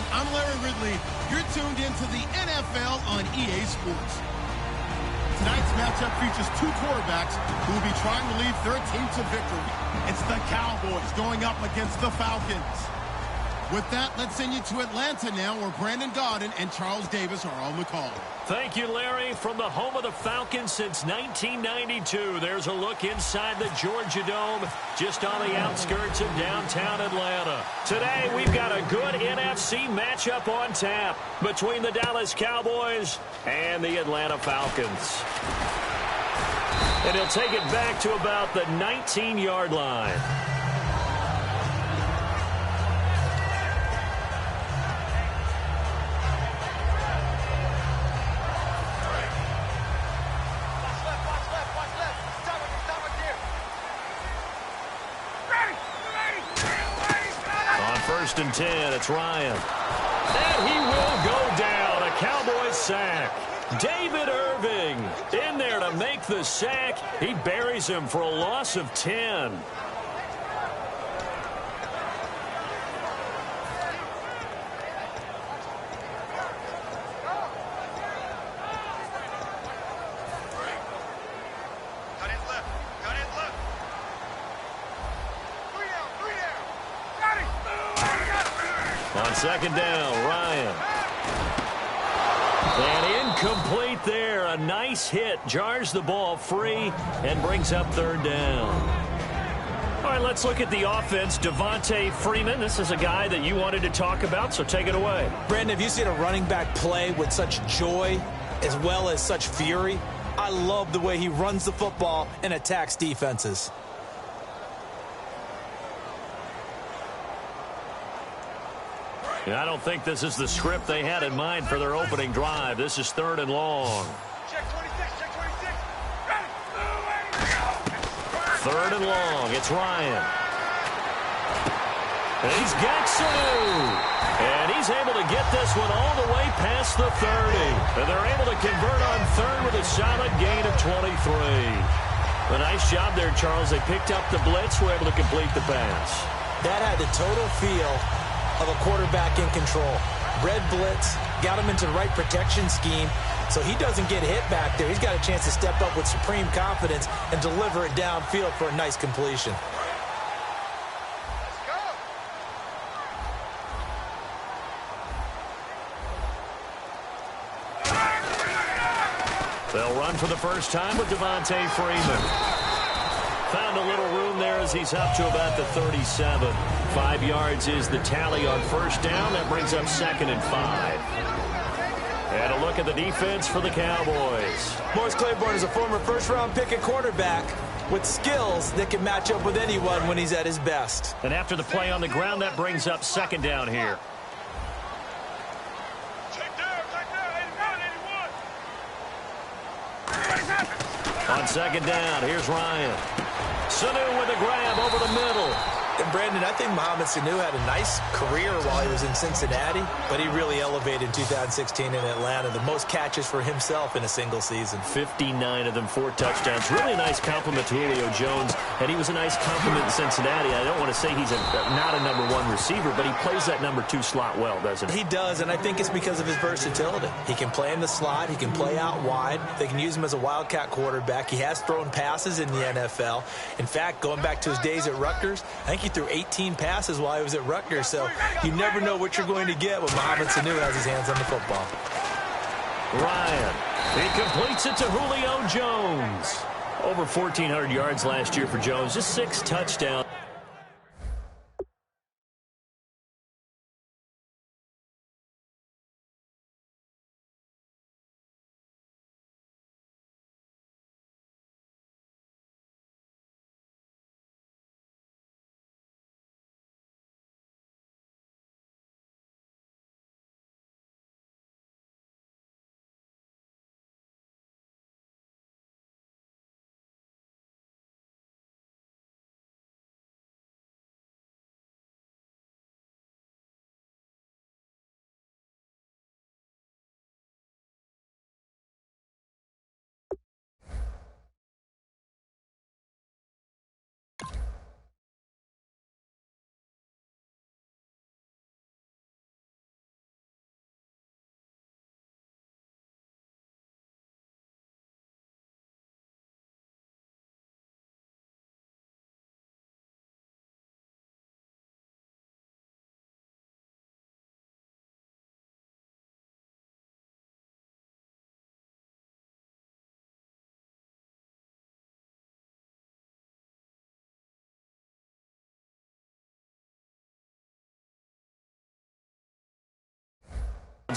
everyone. I'm Larry Ridley. You're tuned into the NFL on EA Sports. Tonight's matchup features two quarterbacks who will be trying to lead their team to victory. It's the Cowboys going up against the Falcons. With that, let's send you to Atlanta now, where Brandon Gaudin and Charles Davis are on the call. Thank you, Larry. From the home of the Falcons since 1992, there's a look inside the Georgia Dome, just on the outskirts of downtown Atlanta. Today, we've got a good NFC matchup on tap between the Dallas Cowboys and the Atlanta Falcons. And he'll take it back to about the 19-yard line. First and 10, it's Ryan. And he will go down. A Cowboys sack. David Irving in there to make the sack. He buries him for a loss of 10. On second down, Ryan. And incomplete there. A nice hit. Jars the ball free and brings up third down. All right, let's look at the offense. Devontae Freeman, this is a guy that you wanted to talk about, so take it away. Brandon, have you seen a running back play with such joy as well as such fury? I love the way he runs the football and attacks defenses. I don't think this is the script they had in mind for their opening drive. This is third and long. Check 26, check 26. Third and long. It's Ryan. And he's got Sanu. And he's able to get this one all the way past the 30. And they're able to convert on third with a solid gain of 23. A nice job there, Charles. They picked up the blitz, were able to complete the pass. That had the total feel of a quarterback in control. Red blitz, got him into the right protection scheme, so he doesn't get hit back there. He's got a chance to step up with supreme confidence and deliver it downfield for a nice completion. Let's go. They'll run for the first time with Devontae Freeman. Found a little room there as he's up to about the 37. 5 yards is the tally on first down. That brings up second and 5. And a look at the defense for the Cowboys. Morris Claiborne is a former first-round pick at quarterback with skills that can match up with anyone when he's at his best. And after the play on the ground, that brings up second down here. Check down, 81, 81. On second down, here's Ryan. Sanu with a grab over the middle. And Brandon, I think Mohamed Sanu had a nice career while he was in Cincinnati, but he really elevated in 2016 in Atlanta. The most catches for himself in a single season. 59 of them, 4 touchdowns. Really a nice compliment to Julio Jones, and he was a nice compliment in Cincinnati. I don't want to say he's not a number 1 receiver, but he plays that number 2 slot well, doesn't he? He does, and I think it's because of his versatility. He can play in the slot. He can play out wide. They can use him as a wildcat quarterback. He has thrown passes in the NFL. In fact, going back to his days at Rutgers, I think he threw 18 passes while he was at Rutgers, so you never know what you're going to get when Mohamed Sanu has his hands on the football. Ryan, he completes it to Julio Jones. Over 1,400 yards last year for Jones, just 6 touchdowns.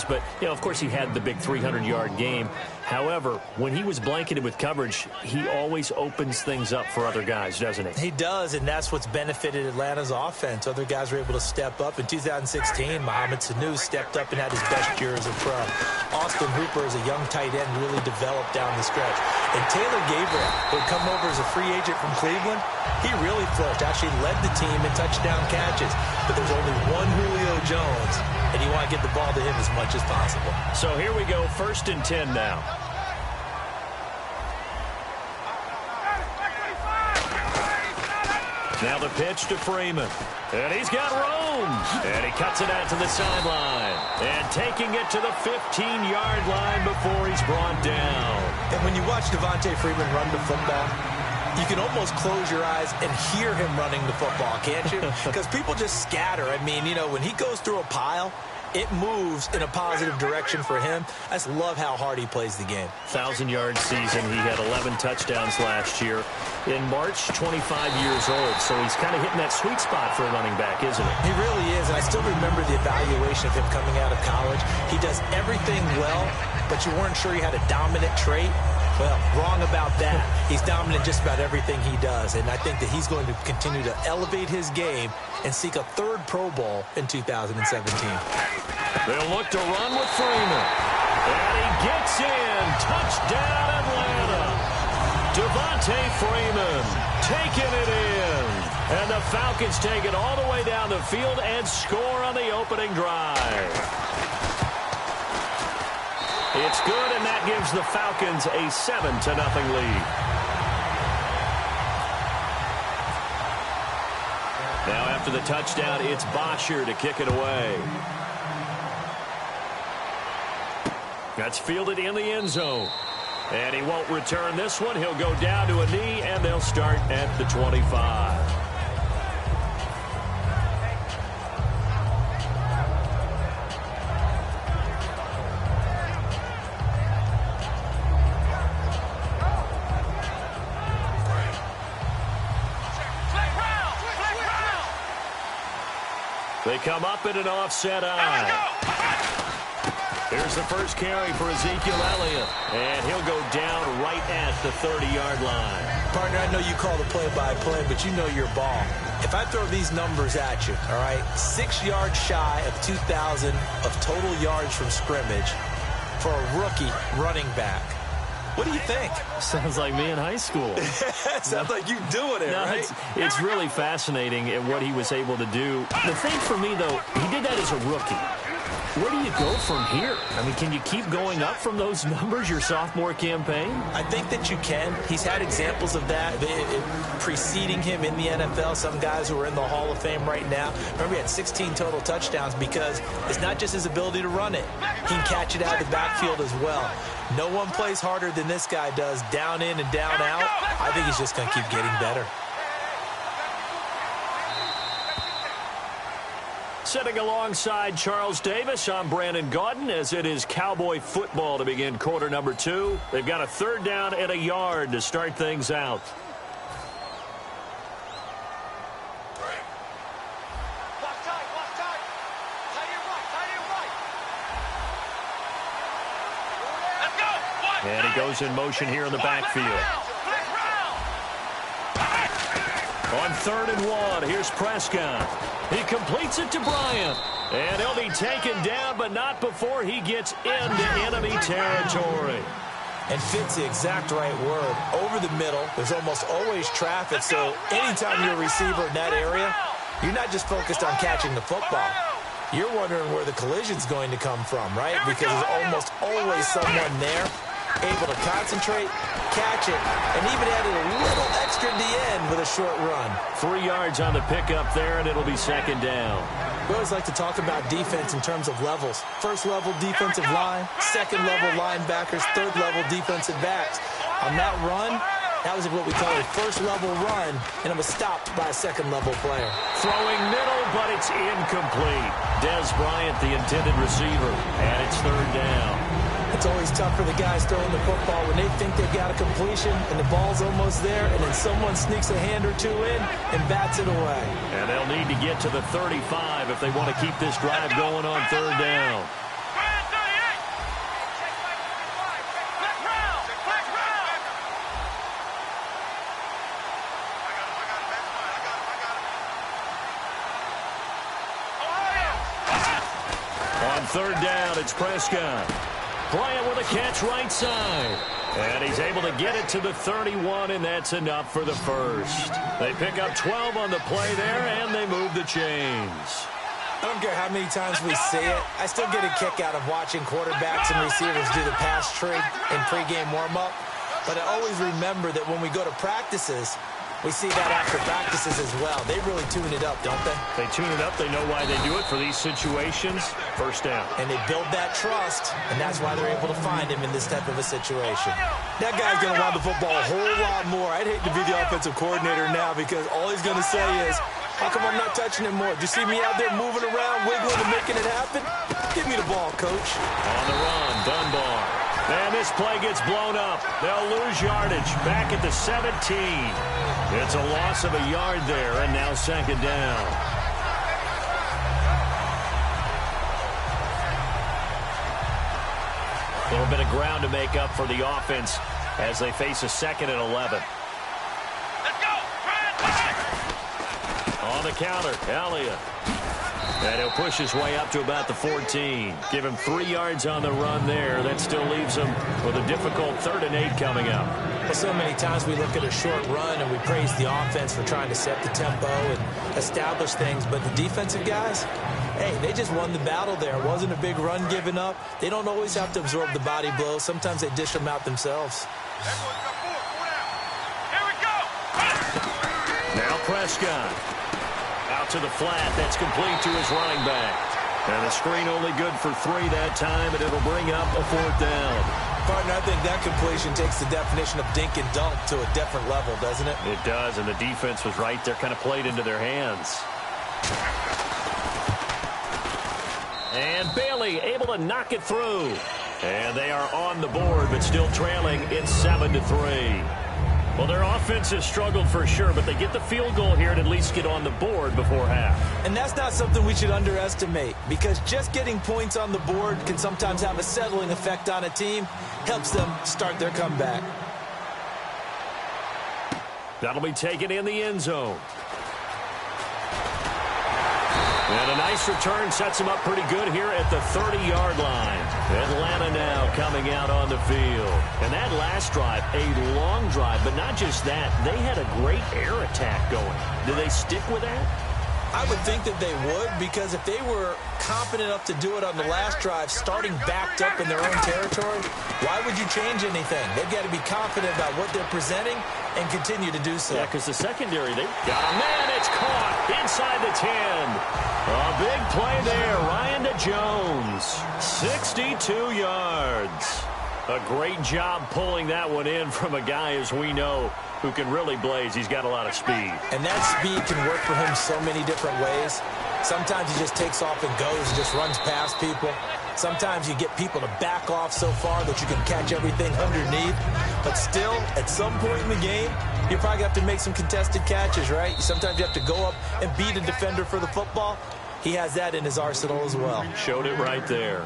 But, of course, he had the big 300-yard game. However, when he was blanketed with coverage, he always opens things up for other guys, doesn't he? He does, and that's what's benefited Atlanta's offense. Other guys were able to step up. In 2016, Mohamed Sanu stepped up and had his best year as a pro. Austin Hooper, as a young tight end, really developed down the stretch. And Taylor Gabriel, who had come over as a free agent from Cleveland, he really flourished. Actually led the team in touchdown catches. But there's only one Julio Jones, and you want to get the ball to him as much as possible. So here we go, 1st and 10 now. Now the pitch to Freeman. And he's got room. And he cuts it out to the sideline. And taking it to the 15-yard line before he's brought down. And when you watch Devontae Freeman run the football, you can almost close your eyes and hear him running the football, can't you? Because people just scatter. I mean, when he goes through a pile, it moves in a positive direction for him. I just love how hard he plays the game. 1,000-yard season. He had 11 touchdowns last year. In March, 25 years old. So he's kind of hitting that sweet spot for a running back, isn't he? He really is. And I still remember the evaluation of him coming out of college. He does everything well, but you weren't sure he had a dominant trait. Well, wrong about that. He's dominant just about everything he does, and I think that he's going to continue to elevate his game and seek a 3rd Pro Bowl in 2017. They'll look to run with Freeman. And he gets in. Touchdown, Atlanta. Devontae Freeman taking it in. And the Falcons take it all the way down the field and score on the opening drive. It's good, and that gives the Falcons a 7-0 lead. Now after the touchdown, it's Bosher to kick it away. That's fielded in the end zone. And he won't return this one. He'll go down to a knee, and they'll start at the 25. They come up in an offset eye. Here's the first carry for Ezekiel Elliott. And he'll go down right at the 30-yard line. Partner, I know you call the play-by-play, but you know your ball. If I throw these numbers at you, all right, 6 yards shy of 2,000 of total yards from scrimmage for a rookie running back. What do you think? Sounds like me in high school. Sounds like you doing it, right? It's really fascinating at what he was able to do. The thing for me, though, he did that as a rookie. Where do you go from here? I mean, can you keep going up from those numbers your sophomore campaign? I think that you can. He's had examples of that preceding him in the NFL. Some guys who are in the Hall of Fame right now. Remember, he had 16 total touchdowns because it's not just his ability to run it. He can catch it out of the backfield as well. No one plays harder than this guy does, down in and down out. I think he's just going to keep getting better. Sitting alongside Charles Davis, I'm Brandon Gaudin, as it is Cowboy football to begin quarter number 2. They've got a 3rd down and a yard to start things out. And he goes in motion here in the backfield. On 3rd and 1, here's Prescott. He completes it to Bryant. And he'll be taken down, but not before he gets into enemy territory. And fits the exact right word. Over the middle, there's almost always traffic, so anytime you're a receiver in that area, you're not just focused on catching the football. You're wondering where the collision's going to come from, right? Because there's almost always someone there able to concentrate, catch it, and even added a little extra at the end with a short run. 3 yards on the pickup there, and it'll be 2nd down. We always like to talk about defense in terms of levels. 1st level defensive line, 2nd level linebackers, 3rd level defensive backs. On that run, that was what we call a 1st level run, and it was stopped by a 2nd level player. Throwing middle, but it's incomplete. Des Bryant, the intended receiver, and it's 3rd down. It's always tough for the guys throwing the football when they think they've got a completion and the ball's almost there, and then someone sneaks a hand or two in and bats it away. And they'll need to get to the 35 if they want to keep this drive going on 3rd down. third down. It's Prescott. Bryant with a catch right side. And he's able to get it to the 31, and that's enough for the first. They pick up 12 on the play there, and they move the chains. I don't care how many times we see it. I still get a kick out of watching quarterbacks and receivers do the pass tree in pregame warm-up. But I always remember that when we go to practices, we see that after practices as well. They really tune it up, don't they? They tune it up. They know why they do it for these situations. First down. And they build that trust, and that's why they're able to find him in this type of a situation. That guy's going to want the football a whole lot more. I'd hate to be the offensive coordinator now because all he's going to say is, how come I'm not touching it more? Do you see me out there moving around, wiggling and making it happen? Give me the ball, coach. On the run, Dunbar. And this play gets blown up. They'll lose yardage back at the 17. It's a loss of a yard there, and now second down. A little bit of ground to make up for the offense as they face a second and 11. Let's go. On the counter, Elliott. And he'll push his way up to about the 14. Give him 3 yards on the run there. That still leaves him with a difficult 3rd and 8 coming up. Well, so many times we look at a short run and we praise the offense for trying to set the tempo and establish things. But the defensive guys, hey, they just won the battle there. It wasn't a big run given up. They don't always have to absorb the body blows. Sometimes they dish them out themselves. Here we go. Now Prescott. Out to the flat. That's complete to his running back. And the screen only good for 3 that time, and it'll bring up a 4th down. Partner, I think that completion takes the definition of dink and dunk to a different level, doesn't it? It does, and the defense was right there, kind of played into their hands. And Bailey able to knock it through. And they are on the board, but still trailing in 7-3. Well, their offense has struggled for sure, but they get the field goal here and at least get on the board before half. And that's not something we should underestimate, because just getting points on the board can sometimes have a settling effect on a team, helps them start their comeback. That'll be taken in the end zone. And a nice return sets him up pretty good here at the 30-yard line. Atlanta now coming out on the field. And that last drive, a long drive, but not just that. They had a great air attack going. Do they stick with that? I would think that they would, because if they were competent enough to do it on the last drive, starting backed up in their own territory, why would you change anything? They've got to be confident about what they're presenting and continue to do so. Yeah, because the secondary, they got a man. It's caught inside the 10. A big play there. Ryan to Jones. 62 yards. A great job pulling that one in from a guy, as we know, who can really blaze. He's got a lot of speed. And that speed can work for him so many different ways. Sometimes he just takes off and goes and just runs past people. Sometimes you get people to back off so far that you can catch everything underneath. But still, at some point in the game, you probably have to make some contested catches, right? Sometimes you have to go up and beat a defender for the football. He has that in his arsenal as well. Showed it right there.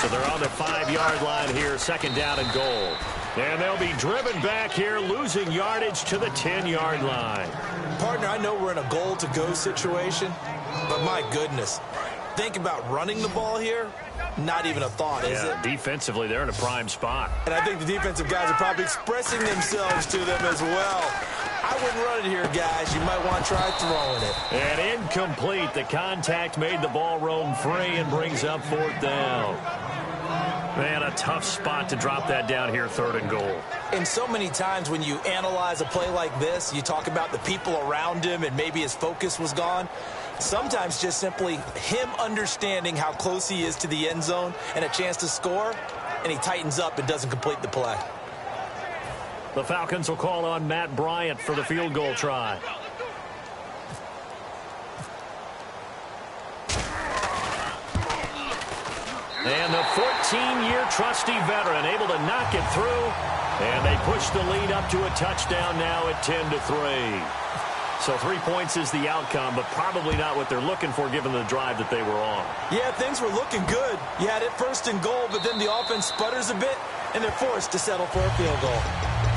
So they're on the 5-yard line here, 2nd down and goal. And they'll be driven back here, losing yardage to the 10-yard line. Partner, I know we're in a goal-to-go situation, but my goodness, think about running the ball here. Not even a thought, is it? Defensively, they're in a prime spot. And I think the defensive guys are probably expressing themselves to them as well. I wouldn't run it here, guys. You might want to try throwing it. And incomplete. The contact made the ball roam free and brings up 4th down. Man, a tough spot to drop that down here, 3rd and goal. And so many times when you analyze a play like this, you talk about the people around him and maybe his focus was gone. Sometimes just simply him understanding how close he is to the end zone and a chance to score, and he tightens up and doesn't complete the play. The Falcons will call on Matt Bryant for the field goal try. And the 14-year trusty veteran able to knock it through. And they push the lead up to a touchdown now at 10-3. So 3 points is the outcome, but probably not what they're looking for given the drive that they were on. Yeah, things were looking good. You had it first and goal, but then the offense sputters a bit, and they're forced to settle for a field goal.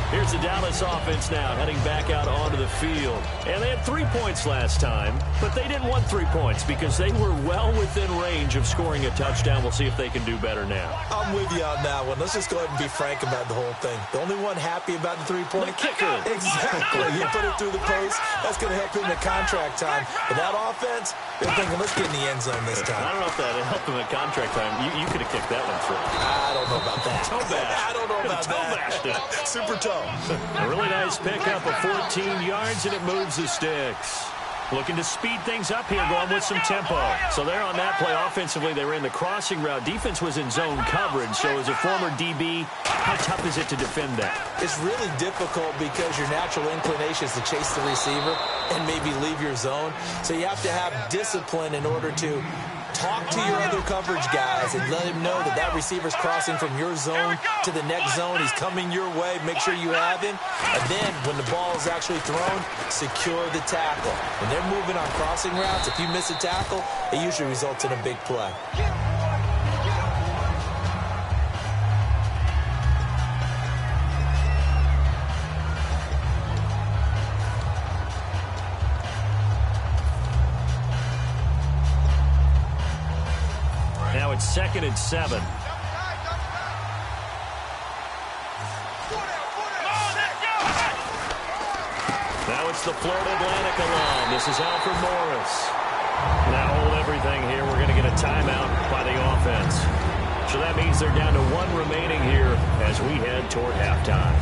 Here's the Dallas offense now, heading back out onto the field. And they had 3 points last time, but they didn't want 3 points because they were well within range of scoring a touchdown. We'll see if they can do better now. I'm with you on that one. Let's just go ahead and be frank about the whole thing. The only one happy about the 3-point kicker. Exactly. You put it through the post. That's going to help him in contract time. But that offense, they're thinking, let's get in the end zone this time. I don't know if that helped him at contract time. You could have kicked that one through. I don't know about that. Toe bash. I don't know about that. Super toe. A really nice pickup of 14 yards, and it moves the sticks. Looking to speed things up here, going with some tempo. So there on that play, offensively, they ran the crossing route. Defense was in zone coverage. So as a former DB, how tough is it to defend that? It's really difficult because your natural inclination is to chase the receiver and maybe leave your zone. So you have to have discipline in order to talk to your other coverage guys and let him know that that receiver's crossing from your zone to the next zone. He's coming your way. Make sure you have him. And then when the ball is actually thrown, secure the tackle. When they're moving on crossing routes, if you miss a tackle, it usually results in a big play. Now it's 2nd and 7. Now it's the Florida Atlantic alum. This is Alfred Morris. Now hold everything here. We're going to get a timeout by the offense. So that means they're down to 1 remaining here as we head toward halftime.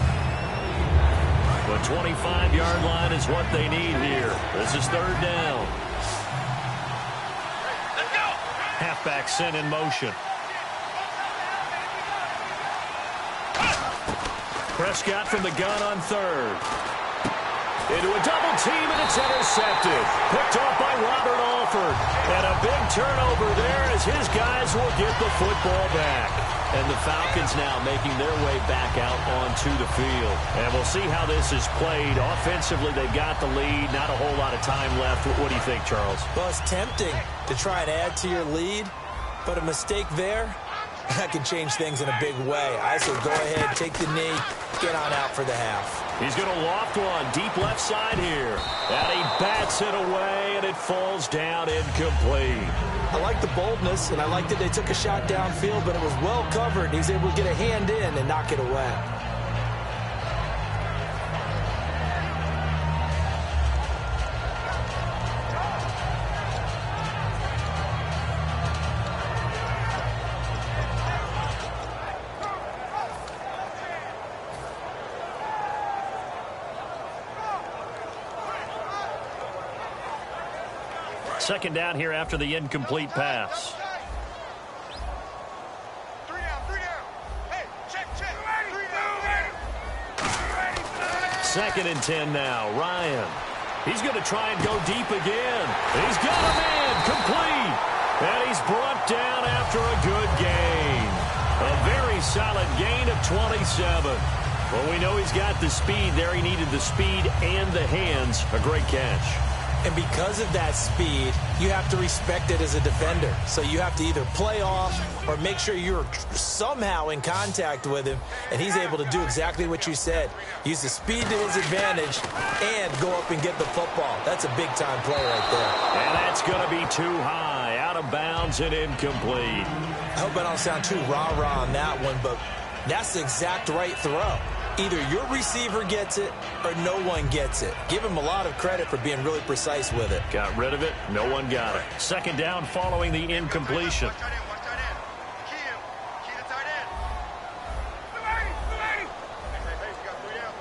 The 25-yard line is what they need here. This is 3rd down. Halfback sent in motion. Prescott from the gun on 3rd. Into a double team, and it's intercepted. Picked off by Robert Alford. And a big turnover there as his guys will get the football back. And the Falcons now making their way back out onto the field. And we'll see how this is played. Offensively, they've got the lead. Not a whole lot of time left. What do you think, Charles? Well, it's tempting to try and add to your lead, but a mistake there, that can change things in a big way. I say go ahead, take the knee, get on out for the half. He's going to loft one deep left side here. And he bats it away, and it falls down incomplete. I like the boldness, and I like that they took a shot downfield, but it was well covered. He's able to get a hand in and knock it away. Second down here after the incomplete pass. 3 down. Hey, check. 2nd and 10 now. Ryan. He's going to try and go deep again. He's got a man complete. And he's brought down after a good gain. A very solid gain of 27. Well, we know he's got the speed there. He needed the speed and the hands. A great catch. And because of that speed, you have to respect it as a defender. So you have to either play off or make sure you're somehow in contact with him, and he's able to do exactly what you said. Use the speed to his advantage and go up and get the football. That's a big-time play right there. And that's going to be too high, out of bounds and incomplete. I hope I don't sound too rah-rah on that one, but that's the exact right throw. Either your receiver gets it or no one gets it. Give him a lot of credit for being really precise with it. Got rid of it. No one got it. Second down following the incompletion. Watch tight end. Key to tight end. Hey, you got 3 down.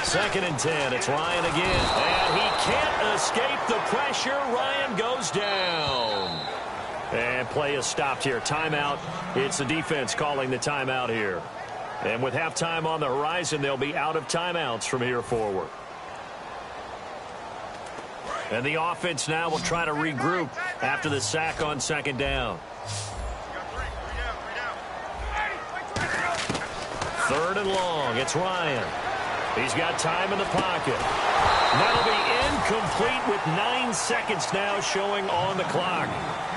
2nd and 10. It's Ryan again. And he can't escape the pressure. Ryan goes down. And play is stopped here. Timeout. It's the defense calling the timeout here. And with halftime on the horizon, they'll be out of timeouts from here forward. And the offense now will try to regroup after the sack on 2nd down. You got 3 down. 3rd and long. It's Ryan. He's got time in the pocket. And that'll be incomplete with 9 seconds now showing on the clock.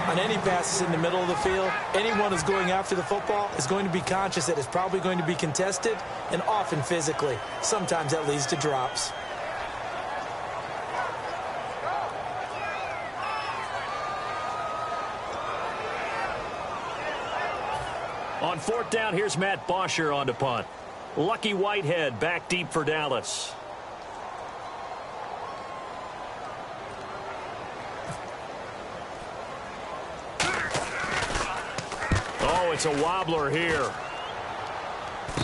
On any passes in the middle of the field, anyone who's going after the football is going to be conscious that it's probably going to be contested, and often physically. Sometimes that leads to drops. On 4th down, here's Matt Bosher on to punt. Lucky Whitehead back deep for Dallas. Oh, it's a wobbler here.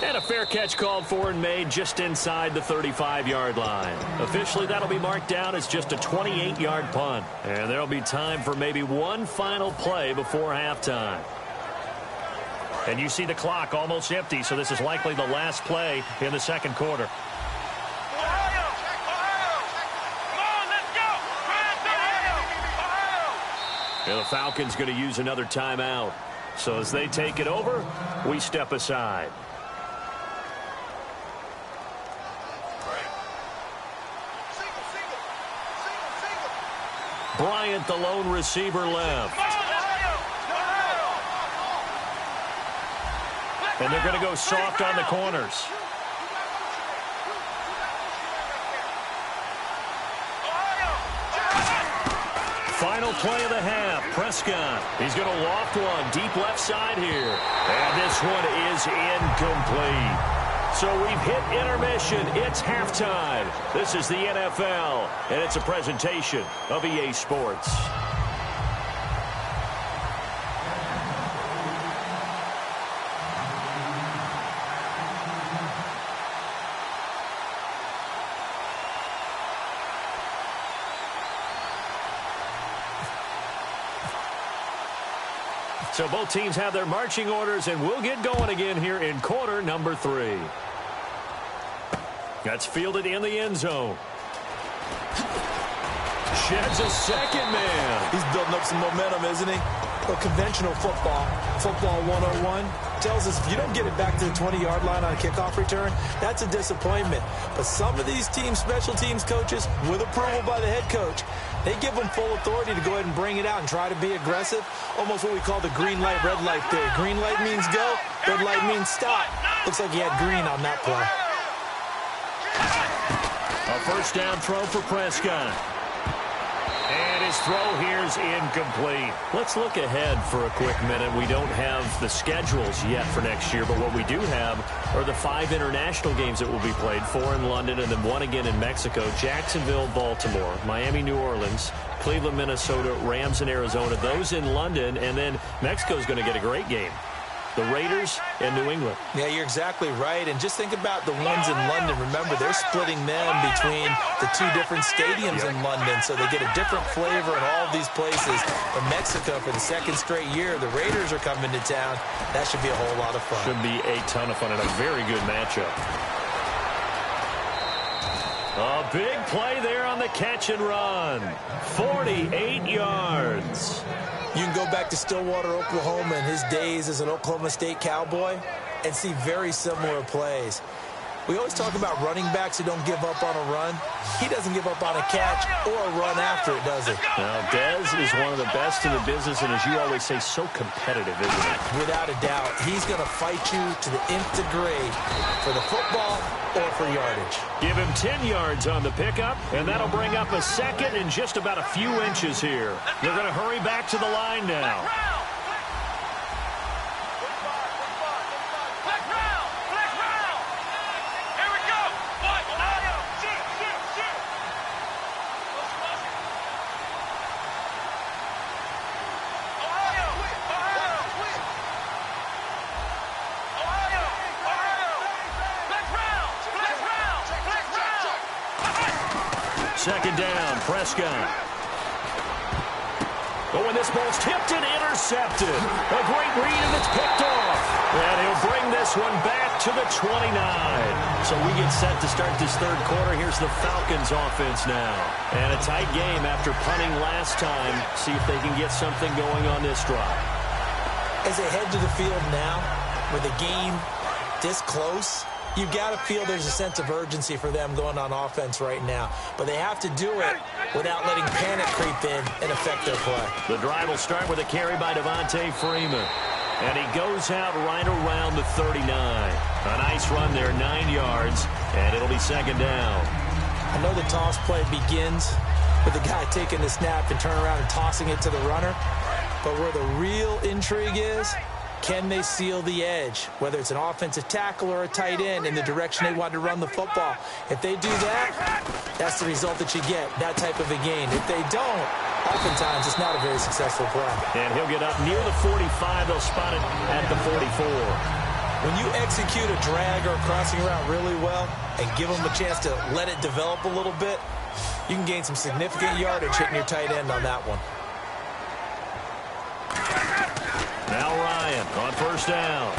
And a fair catch called for and made just inside the 35-yard line. Officially, that'll be marked down as just a 28-yard punt. And there'll be time for maybe one final play before halftime. And you see the clock almost empty, so this is likely the last play in the 2nd quarter. And the Falcons going to use another timeout. So as they take it over, we step aside. Bryant, the lone receiver, left. And they're going to go soft on the corners. Final play of the half. Prescott. He's going to loft one deep left side here. And this one is incomplete. So we've hit intermission. It's halftime. This is the NFL, and it's a presentation of EA Sports. So both teams have their marching orders, and we'll get going again here in quarter number 3. That's fielded in the end zone. Sheds a second man. He's building up some momentum, isn't he? Well, conventional football 101, tells us if you don't get it back to the 20-yard line on a kickoff return, that's a disappointment. But some of these team special teams coaches, with approval by the head coach, they give them full authority to go ahead and bring it out and try to be aggressive. Almost what we call the green light, red light theory. Green light means go, red light means stop. Looks like he had green on that play. A first down throw for Prescott. And his throw here is incomplete. Let's look ahead for a quick minute. We don't have the schedules yet for next year, but what we do have are the 5 international games that will be played, 4 in London and then 1 again in Mexico. Jacksonville, Baltimore, Miami, New Orleans, Cleveland, Minnesota, Rams, and Arizona. Those in London, and then Mexico's going to get a great game. The Raiders and New England. Yeah, you're exactly right. And just think about the ones in London. Remember, they're splitting them between the 2 different stadiums in London, so they get a different flavor in all of these places. In Mexico, for the 2nd straight year, the Raiders are coming to town. That should be a whole lot of fun. Should be a ton of fun and a very good matchup. A big play there on the catch and run. 48 yards. You can go back to Stillwater, Oklahoma, in his days as an Oklahoma State Cowboy and see very similar plays. We always talk about running backs who don't give up on a run. He doesn't give up on a catch or a run after it, does he? Now, Dez is one of the best in the business, and as you always say, so competitive, isn't he? Without a doubt. He's going to fight you to the nth degree for the football or for yardage. Give him 10 yards on the pickup, and that'll bring up a second in just about a few inches here. They're going to hurry back to the line now. Second down, Prescott. Oh, and this ball's tipped and intercepted. A great read, and it's picked off. And he'll bring this one back to the 29. So we get set to start this 3rd quarter. Here's the Falcons offense now. And a tight game after punting last time. See if they can get something going on this drive. As they head to the field now, where the game this close, you've got to feel there's a sense of urgency for them going on offense right now. But they have to do it without letting panic creep in and affect their play. The drive will start with a carry by Devontae Freeman. And he goes out right around the 39. A nice run there, 9 yards, and it'll be second down. I know the toss play begins with the guy taking the snap and turning around and tossing it to the runner. But where the real intrigue is, can they seal the edge, whether it's an offensive tackle or a tight end, in the direction they want to run the football? If they do that, that's the result that you get, that type of a gain. If they don't, oftentimes it's not a very successful play. And he'll get up near the 45. They'll spot it at the 44. When you execute a drag or a crossing route really well and give them a chance to let it develop a little bit, you can gain some significant yardage hitting your tight end on that one. Now Ryan on first down.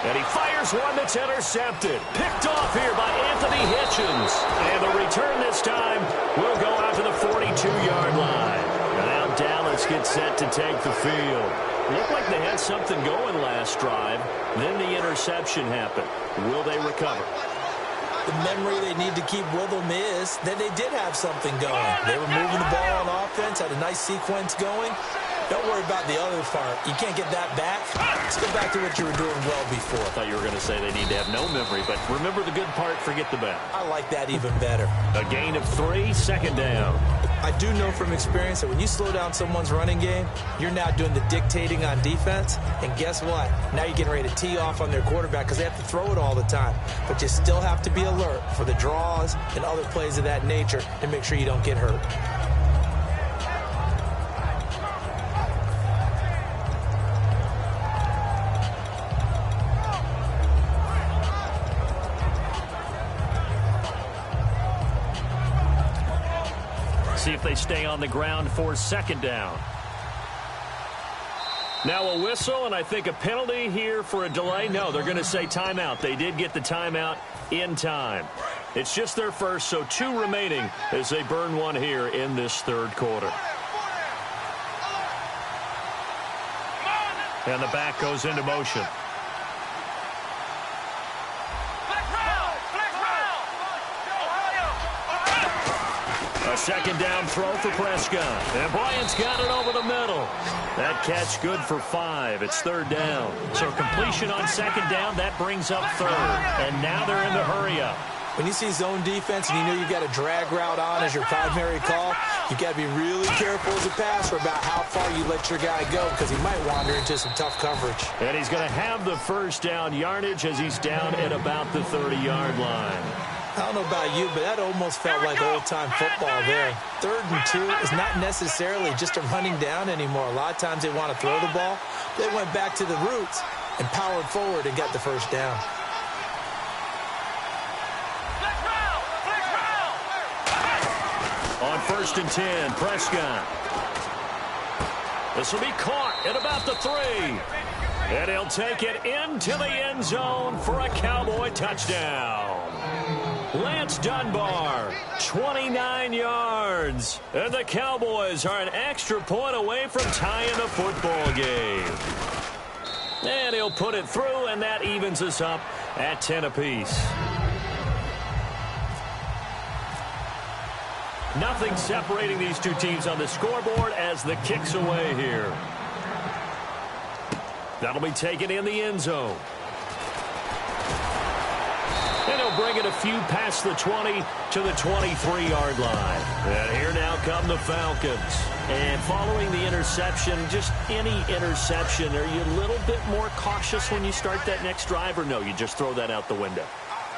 And he fires one that's intercepted. Picked off here by Anthony Hitchens. And the return this time will go out to the 42-yard line. And now Dallas gets set to take the field. Looked like they had something going last drive. Then the interception happened. Will they recover? The memory they need to keep with them is that they did have something going. They were moving the ball on offense, had a nice sequence going. Don't worry about the other part. You can't get that back. Let's go back to what you were doing well before. I thought you were going to say they need to have no memory, but remember the good part, forget the bad. I like that even better. A gain of 3, second down. I do know from experience that when you slow down someone's running game, you're now doing the dictating on defense. And guess what? Now you're getting ready to tee off on their quarterback because they have to throw it all the time. But you still have to be alert for the draws and other plays of that nature to make sure you don't get hurt. See if they stay on the ground for second down. Now a whistle, and I think a penalty here for a delay. No, they're going to say timeout. They did get the timeout in time. It's just their first, so 2 remaining as they burn one here in this third quarter. And the back goes into motion. A second down throw for Prescott. And Bryant's got it over the middle. That catch good for 5. It's third down. So completion on second down, that brings up third. And now they're in the hurry-up. When you see zone defense and you know you've got a drag route on as your primary call, you've got to be really careful as a passer about how far you let your guy go because he might wander into some tough coverage. And he's going to have the first down yardage as he's down at about the 30-yard line. I don't know about you, but that almost felt like old-time football there. 3rd and 2 is not necessarily just a running down anymore. A lot of times they want to throw the ball. They went back to the roots and powered forward and got the first down. On 1st and 10, Prescott. This will be caught at about the 3. And he'll take it into the end zone for a Cowboy touchdown. Lance Dunbar, 29 yards. And the Cowboys are an extra point away from tying the football game. And he'll put it through, and that evens us up at 10 apiece. Nothing separating these two teams on the scoreboard as the kick's away here. That'll be taken in the end zone. And he'll bring it a few past the 20 to the 23-yard line. And here now come the Falcons. And following the interception, just any interception, are you a little bit more cautious when you start that next drive, or no, you just throw that out the window?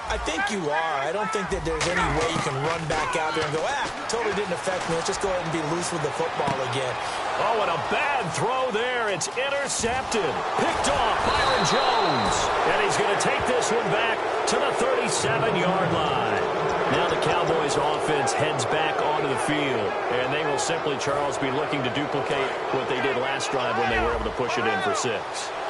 I think you are. I don't think that there's any way you can run back out there and go, totally didn't affect me. Let's just go ahead and be loose with the football again. Oh, and a bad throw there. It's intercepted. Picked off Byron Jones. And he's going to take this one back to the 37-yard line. Now the Cowboys offense heads back onto the field. And they will simply, Charles, be looking to duplicate what they did last drive when they were able to push it in for 6.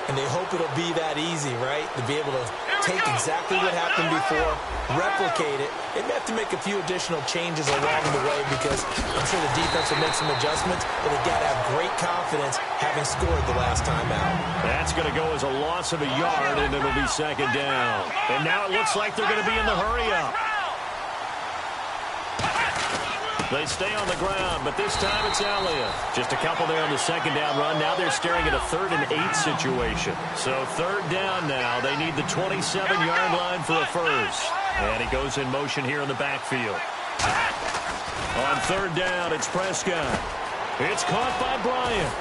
And they hope it'll be that easy, right? To be able to take exactly what happened before, replicate it. They may have to make a few additional changes along the way because I'm sure the defense will make some adjustments, but they got to have great confidence having scored the last time out. That's going to go as a loss of a yard, and it'll be second down. And now it looks like they're going to be in the hurry-up. They stay on the ground, but this time it's Elliott. Just a couple there on the second down run. Now they're staring at a 3rd and 8 situation. So 3rd down now. They need the 27-yard line for a first. And he goes in motion here in the backfield. On 3rd down, it's Prescott. It's caught by Bryant.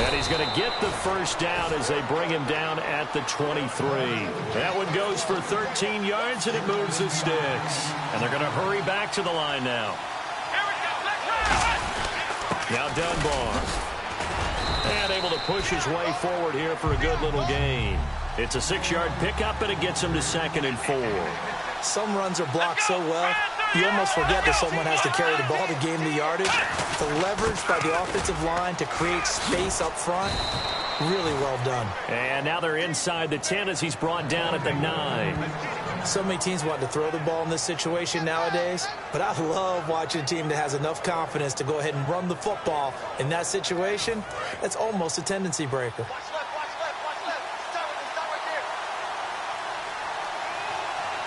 And he's going to get the first down as they bring him down at the 23. That one goes for 13 yards, and it moves the sticks. And they're going to hurry back to the line now. Now Dunbar. And able to push his way forward here for a good little gain. It's a 6-yard pickup, and it gets him to 2nd and 4. Some runs are blocked so well, you almost forget that someone has to carry the ball to gain the yardage. The leverage by the offensive line to create space up front, really well done. And now they're inside the 10 as he's brought down at the 9. So many teams want to throw the ball in this situation nowadays, but I love watching a team that has enough confidence to go ahead and run the football in that situation. That's almost a tendency breaker.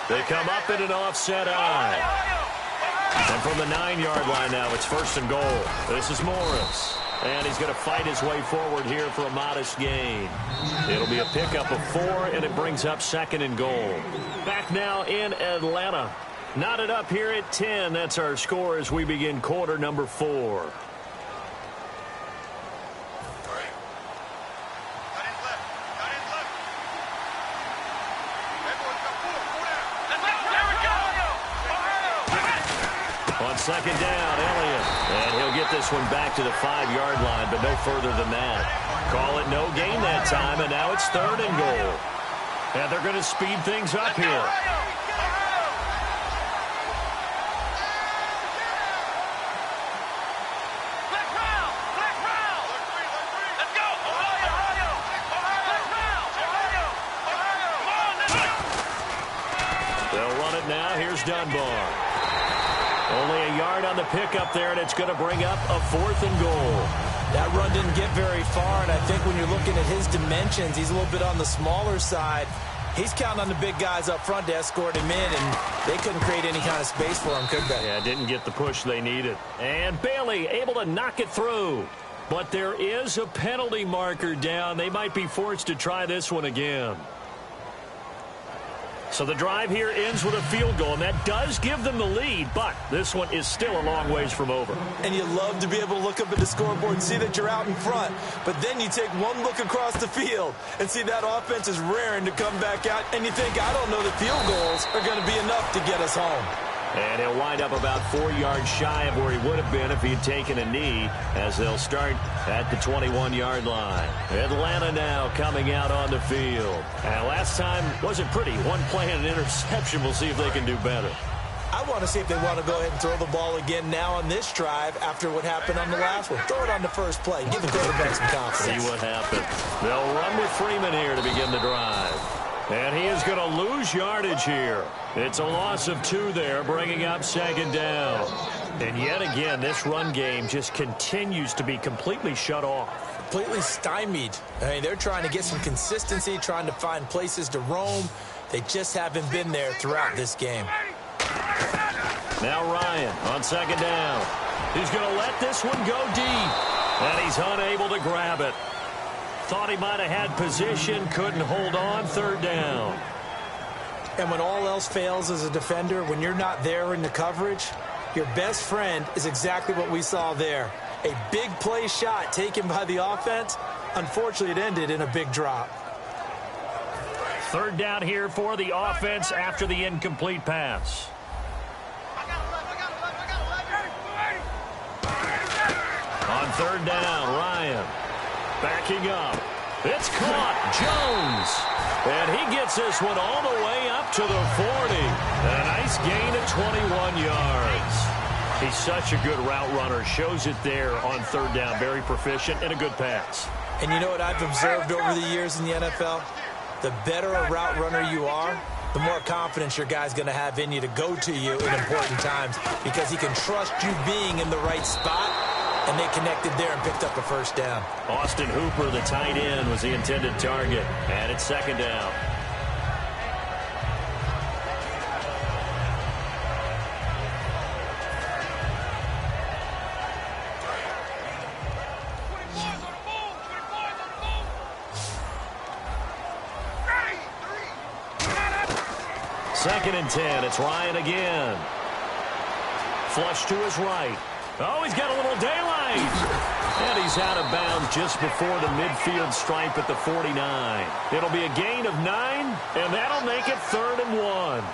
They come up in an offset eye. And from the 9-yard line now, it's 1st and goal. This is Morris. And he's going to fight his way forward here for a modest gain. It'll be a pickup of 4, and it brings up 2nd and goal. Back now in Atlanta. Knotted up here at 10. That's our score as we begin quarter number 4. On 2nd down, Elliott. And he'll get this one back to the 5-yard line, but no further than that. Call it no gain that time, and now it's 3rd and goal. And they're going to speed things up here. They'll run it now. Here's Dunbar. Only a yard on the pickup there, and it's going to bring up a 4th and goal. That run didn't get very far, and I think when you're looking at his dimensions, he's a little bit on the smaller side. He's counting on the big guys up front to escort him in, and they couldn't create any kind of space for him, could they? Yeah, didn't get the push they needed. And Bailey able to knock it through. But there is a penalty marker down. They might be forced to try this one again. So the drive here ends with a field goal, and that does give them the lead, but this one is still a long ways from over. And you love to be able to look up at the scoreboard and see that you're out in front, but then you take one look across the field and see that offense is raring to come back out, and you think, I don't know that field goals are going to be enough to get us home. And he'll wind up about 4 yards shy of where he would have been if he had taken a knee, as they'll start at the 21-yard line. Atlanta now coming out on the field. And last time wasn't pretty. One play and an interception. We'll see if they can do better. I want to see if they want to go ahead and throw the ball again now on this drive after what happened on the last one. Throw it on the first play. Give the quarterback some confidence. See what happens. They'll run with Freeman here to begin the drive. And he is going to lose yardage here. It's a loss of 2 there, bringing up 2nd down. And yet again, this run game just continues to be completely shut off. Completely stymied. I mean, they're trying to get some consistency, trying to find places to roam. They just haven't been there throughout this game. Now Ryan on 2nd down. He's going to let this one go deep. And he's unable to grab it. Thought he might have had position, couldn't hold on, 3rd down. And when all else fails as a defender, when you're not there in the coverage, your best friend is exactly what we saw there. A big play shot taken by the offense. Unfortunately, it ended in a big drop. 3rd down here for the offense after the incomplete pass. On 3rd down, Ryan. Backing up. It's caught. Jones. And he gets this one all the way up to the 40. A nice gain of 21 yards. He's such a good route runner. Shows it there on 3rd down. Very proficient and a good pass. And you know what I've observed over the years in the NFL? The better a route runner you are, the more confidence your guy's going to have in you to go to you in important times because he can trust you being in the right spot, and they connected there and picked up a first down. Austin Hooper, the tight end, was the intended target, and it's second down. Second and 10. It's Ryan again. Flush to his right. Oh, he's got a little daylight. And he's out of bounds just before the midfield stripe at the 49. It'll be a gain of 9, and that'll make it 3rd and 1.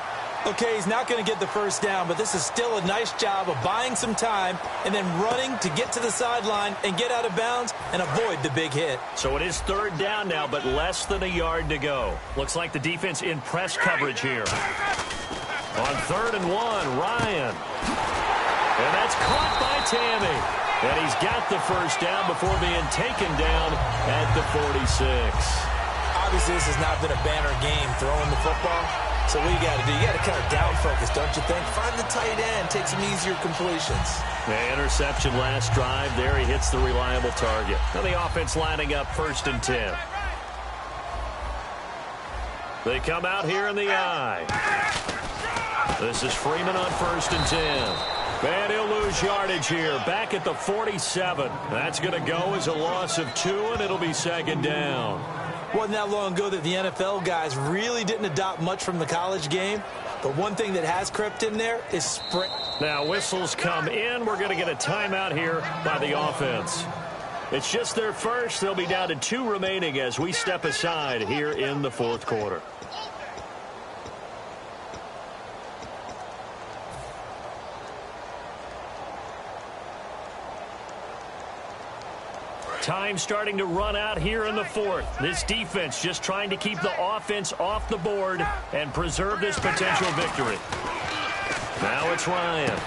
Okay, he's not going to get the first down, but this is still a nice job of buying some time and then running to get to the sideline and get out of bounds and avoid the big hit. So it is 3rd down now, but less than a yard to go. Looks like the defense in press coverage here. On 3rd and 1, Ryan. And that's caught by Tammy. And he's got the first down before being taken down at the 46. Obviously, this has not been a banner game throwing the football. So what you got to do, you got to kind of down focus, don't you think? Find the tight end, take some easier completions. The interception last drive. There he hits the reliable target. Now the offense lining up 1st and 10. They come out here in the I. This is Freeman on 1st and 10. And he'll lose yardage here, back at the 47. That's going to go as a loss of 2, and it'll be 2nd down. Wasn't that long ago that the NFL guys really didn't adopt much from the college game. But one thing that has crept in there is sprint. Now whistles come in. We're going to get a timeout here by the offense. It's just their first. They'll be down to 2 remaining as we step aside here in the 4th quarter. Time starting to run out here in the 4th. This defense just trying to keep the offense off the board and preserve this potential victory. Now it's Ryan.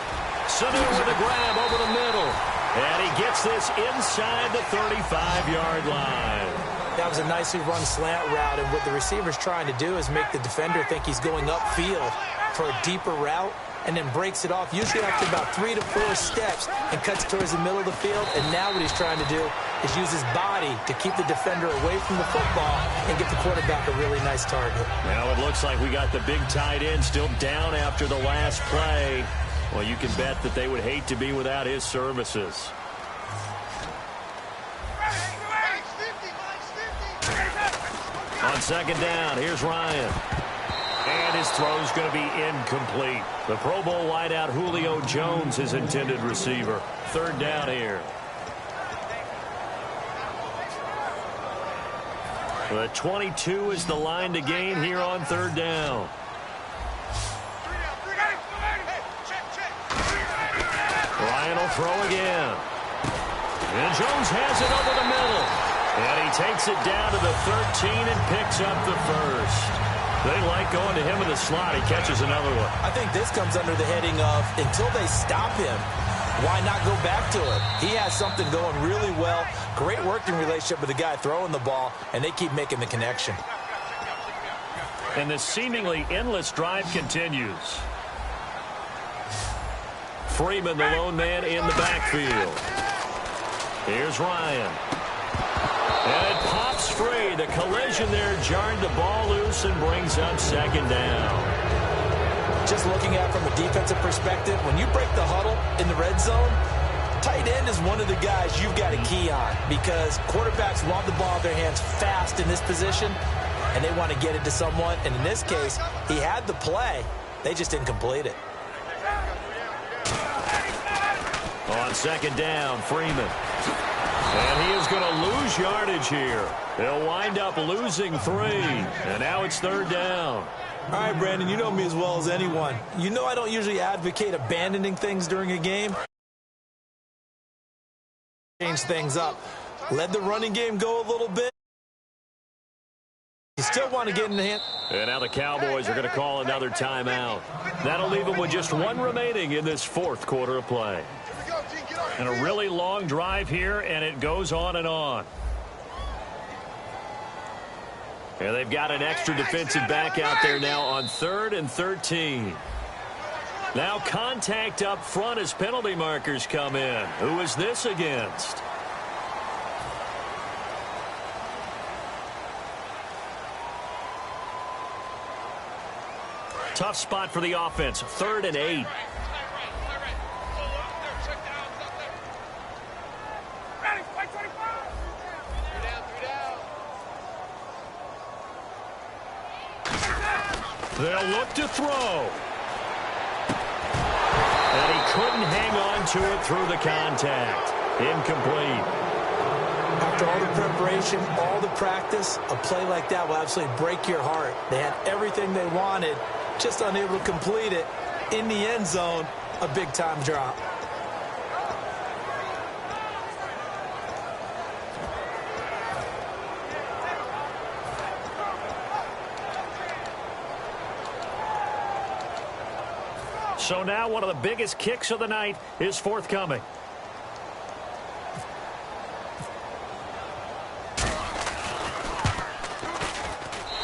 Sanu with a grab over the middle. And he gets this inside the 35-yard line. That was a nicely run slant route, and what the receiver's trying to do is make the defender think he's going upfield for a deeper route, and then breaks it off, usually after about 3 to 4 steps, and cuts towards the middle of the field. And now what he's trying to do is use his body to keep the defender away from the football and get the quarterback a really nice target. Now it looks like we got the big tight end still down after the last play. Well, you can bet that they would hate to be without his services. On 2nd down, here's Ryan. And his throw's going to be incomplete. The Pro Bowl wideout Julio Jones, his intended receiver. 3rd down here. The 22 is the line to gain here on 3rd down. Ryan will throw again. And Jones has it over the middle. And he takes it down to the 13 and picks up the first. They like going to him in the slot. He catches another one. I think this comes under the heading of, until they stop him, why not go back to it? He has something going really well. Great working relationship with the guy throwing the ball, and they keep making the connection. And this seemingly endless drive continues. Freeman, the lone man in the backfield. Here's Ryan. And it pops free. The collision there jarred the ball loose and brings up 2nd down. Just looking at it from a defensive perspective, when you break the huddle in the red zone, tight end is one of the guys you've got a key on, because quarterbacks want the ball in their hands fast in this position, and they want to get it to someone. And in this case, he had the play. They just didn't complete it. On 2nd down, Freeman. And he is going to lose yardage here. He'll wind up losing 3. And now it's 3rd down. All right, Brandon, you know me as well as anyone. You know I don't usually advocate abandoning things during a game. Change things up. Let the running game go a little bit. You still want to get in the hand. And now the Cowboys are going to call another timeout. That'll leave them with just 1 remaining in this 4th quarter of play. And a really long drive here, and it goes on and on. And they've got an extra defensive back out there now on 3rd and 13. Now contact up front as penalty markers come in. Who is this against? Tough spot for the offense. 3rd and 8. They'll look to throw. And he couldn't hang on to it through the contact. Incomplete. After all the preparation, all the practice, a play like that will absolutely break your heart. They had everything they wanted, just unable to complete it. In the end zone, a big-time drop. So now one of the biggest kicks of the night is forthcoming.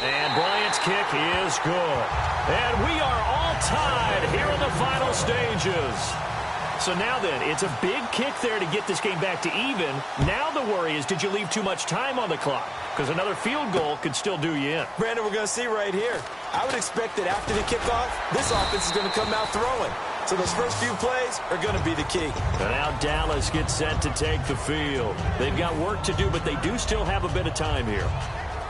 And Bryant's kick is good. And we are all tied here in the final stages. So now then, it's a big kick there to get this game back to even. Now the worry is, did you leave too much time on the clock? Because another field goal could still do you in. Brandon, we're going to see right here. I would expect that after the kickoff, this offense is going to come out throwing. So those first few plays are going to be the key. And now Dallas gets set to take the field. They've got work to do, but they do still have a bit of time here.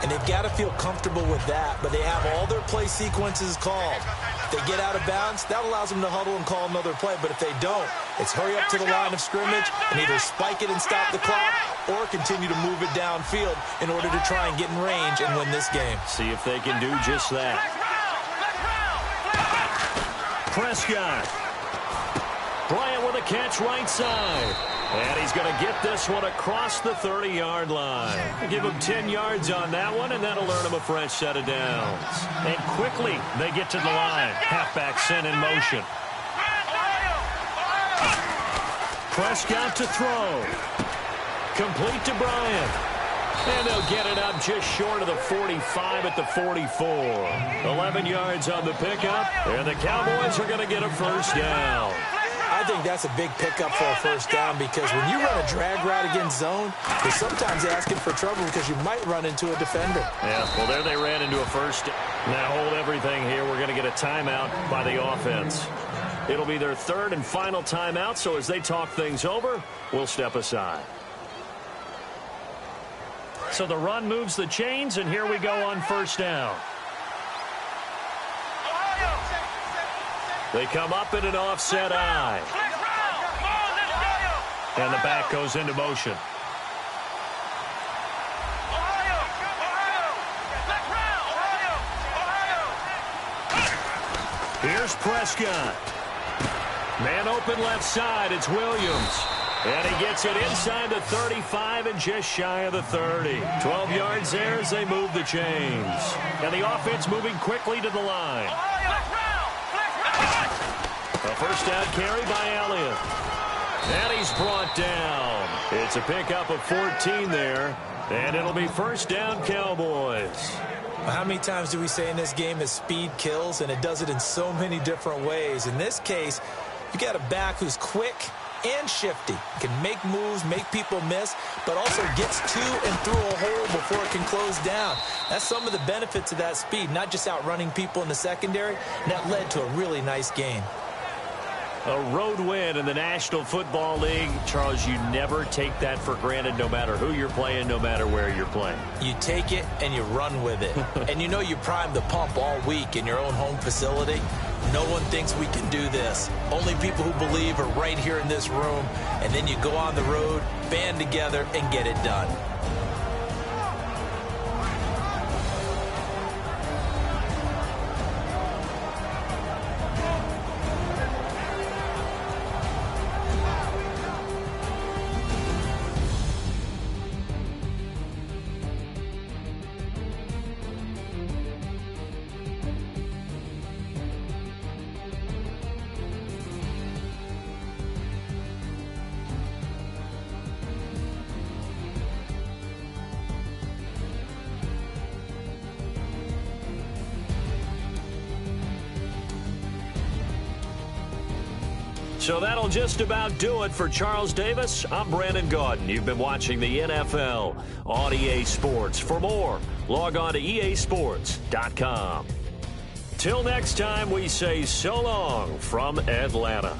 And they've got to feel comfortable with that, but they have all their play sequences called. If they get out of bounds, that allows them to huddle and call another play. But if they don't, it's hurry up to the line of scrimmage and either spike it and stop the clock or continue to move it downfield in order to try and get in range and win this game. See if they can do just that. Prescott. Bryant with a catch right side. And he's going to get this one across the 30-yard line. Give him 10 yards on that one, and that'll earn him a fresh set of downs. And quickly, they get to the line. Halfback sent in motion. Prescott to throw. Complete to Bryant. And they'll get it up just short of the 45 at the 44. 11 yards on the pickup, and the Cowboys are going to get a first down. I think that's a big pickup for a first down because when you run a drag route against zone, you're sometimes asking for trouble because you might run into a defender. Yeah, well, there they ran into a first. Now hold everything here. We're going to get a timeout by the offense. It'll be their 3rd and final timeout, so as they talk things over, we'll step aside. So the run moves the chains, and here we go on first down. They come up in an offset eye. And the back goes into motion. Here's Prescott. Man open left side. It's Williams. And he gets it inside the 35 and just shy of the 30. 12 yards there as they move the chains. And the offense moving quickly to the line. A first down carry by Elliott. And he's brought down. It's a pickup of 14 there. And it'll be first down Cowboys. How many times do we say in this game that speed kills, and it does it in so many different ways? In this case, you got a back who's quick and shifty. Can make moves, make people miss, but also gets to and through a hole before it can close down. That's some of the benefits of that speed, not just outrunning people in the secondary. And that led to a really nice game. A road win in the National Football League. Charles, you never take that for granted no matter who you're playing, no matter where you're playing. You take it and you run with it. And you know you primed the pump all week in your own home facility. No one thinks we can do this. Only people who believe are right here in this room. And then you go on the road, band together, and get it done. So that'll just about do it for Charles Davis. I'm Brandon Gaudin. You've been watching the NFL on EA Sports. For more, log on to easports.com. Till next time, we say so long from Atlanta.